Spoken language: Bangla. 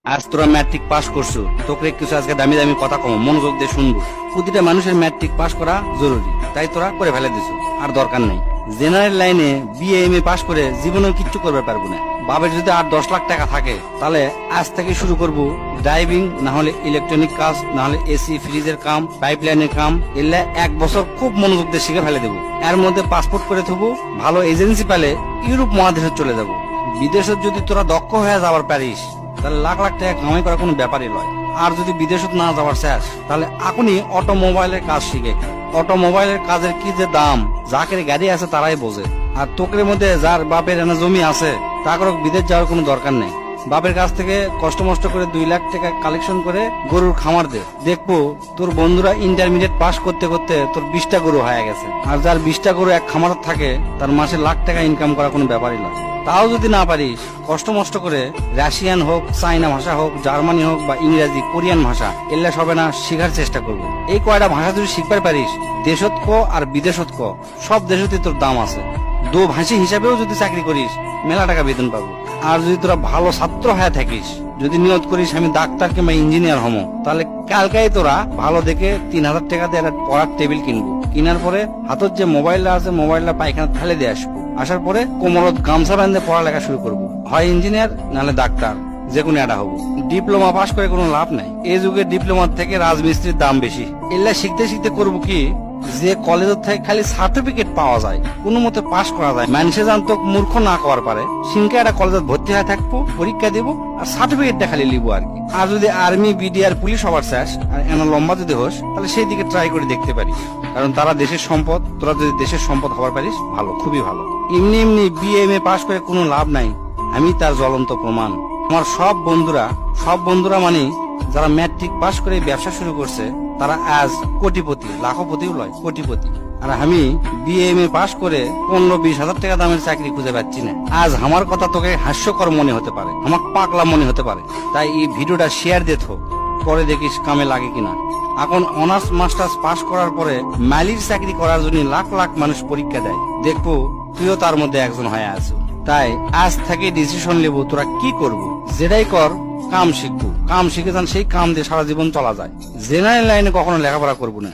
আজ তোরা ম্যাট্রিক পাস করছো, তোকে কিছু আজকে দামি দামি কথা কম মনোযোগ দিয়ে শুনবো। প্রতিটা মানুষের ম্যাট্রিক পাস করা জরুরি, তাই তোরা করে ফেলে দিছো, আর দরকার নেই। জেনারেল লাইনে বিএ এম এ পাস করে জীবনেও কিচ্ছু করবে পারবো না। বাবার যদি 8-10 লাখ টাকা থাকে, তাহলে আজ থেকে শুরু করবো ড্রাইভিং, না হলে ইলেকট্রনিক কাজ, না হলে এসি ফ্রিজের কাম, পাইপলাইনের কাম। এলে 1 বছর খুব মনোযোগ দিয়ে শিখে ফেলে দেবো। এর মধ্যে পাসপোর্ট করে থবো, ভালো এজেন্সি পেলে ইউরোপ মহাদেশে চলে যাব। বিদেশে যদি তোরা দক্ষ হয়ে যাবার পারিস, তাহলে লাখ লাখ টাকা কামাই করা কোনো ব্যাপারই নয়। আর যদি বিদেশত না যাওয়ার শেষ, তাহলে এখনই অটোমোবাইলের কাজ শিখে। অটোমোবাইলের কাজের কি যে দাম, যাকের গাড়ি আছে তারাই বোঝে। আর তোকের মধ্যে যার বাপের এনে জমি আছে, তাকে বিদেশ যাওয়ার কোনো দরকার নেই। বাপের কাছ থেকে কষ্ট মষ্ট করে 2 লাখ টাকা কালেকশন করে গরুর খামার দে, দেখবো তোর বন্ধুরা ইন্টারমিডিয়েট পাস করতে করতে তোর 20টা গরু হয়ে গেছে। আর যার 20টা গরু এক খামার থাকে, তার মাসে লাখ টাকা ইনকাম করা কোনো ব্যাপারই নয়। তাও যদি না পারিস, কষ্ট মষ্ট করে রাশিয়ান হোক, চাইনা ভাষা হোক, জার্মানি হোক বা ইংরেজি, কোরিয়ান ভাষা, এগুলা সবে না শিখার চেষ্টা করবো। এই কয়টা ভাষা যদি শিখতে পারিস, দেশত ক আর বিদেশত ক, সব দেশতে তোর দাম আছে। দো ভাষী হিসাবেও যদি চাকরি করিস, মেলা টাকা বেতন পাবো। আর যদি তোরা ভালো ছাত্র হয়ে থাকিস, যদি নিয়ত করিস আমি ডাক্তার কিংবা ইঞ্জিনিয়ার হমো, তাহলে কালকাই তোরা ভালো দেখে 3000 টাকা দিয়ে একটা পড়ার টেবিল কিনবো। কেনার পরে হাতত যে মোবাইলটা আছে, মোবাইলটা পায়খানা ফেলে দিয়ে আসবো। আসার পরে কোমরত গামছা বাঁধে পড়ালেখা শুরু করবো। হয় ইঞ্জিনিয়ার, নাহলে ডাক্তার, যে কোনো একটা হবো। ডিপ্লোমা পাস করে কোনো লাভ নাই। এই যুগে ডিপ্লোমার থেকে রাজমিস্ত্রির দাম বেশি। এগুলা শিখতে শিখতে করবো কি, যে কলেজ থেকে খালি সার্টিফিকেট পাওয়া যায়, কোনো মতে পাস করা যায়, মানুষে জানতো মূর্খ না করার পারে, সিনকে একটা কলেজে ভর্তি হয়ে থাকবো, পরীক্ষা দিব, আর সার্টিফিকেটটা খালি লিবো আর কি। আর যদি আর্মি, বিডিআর, পুলিশ সবার শেষ, আর এনা লম্বা যদি হোস, তাহলে সেই দিকে ট্রাই করে দেখতে পারিস। কারণ তারা দেশের সম্পদ, তোরা যদি দেশের সম্পদ হবার পারিস, ভালো, খুবই ভালো। এমনি এমনি বিএ এম এ পাস করে কোনো লাভ নাই, আমি তার জ্বলন্ত প্রমাণ। আমার সব বন্ধুরা মানে যারা ম্যাট্রিক পাস করে ব্যবসা শুরু করছে, তারা আজ কোটিপতি, লাখপতিও লয়, কোটিপতি। আর আমি বিএ এম এ পাস করে 15-20 হাজার টাকা দামের চাকরি খুঁজে পাচ্ছি না। আজ আমার কথা তোকে হাস্যকর মনে হতে পারে, আমার পাগলা মনে হতে পারে, তাই এই ভিডিওটা শেয়ার দে তো, পরে দেখিস কামে লাগে কিনা। এখন অনার্স মাস্টার্স পাস করার পরে মালির চাকরি করার জন্য লাখ লাখ মানুষ পরীক্ষা দেয়, দেখবো তুইও তার মধ্যে একজন হয়ে আছো। তাই আজ থেকে ডিসিশন নেব, তোরা কি করবো। যেটাই কর, কাম শিখবো, কাম শিখে যান, সেই কাম দিয়ে সারা জীবন চলা যায়। জেনারেল লাইনে কখনো লেখাপড়া করবো না।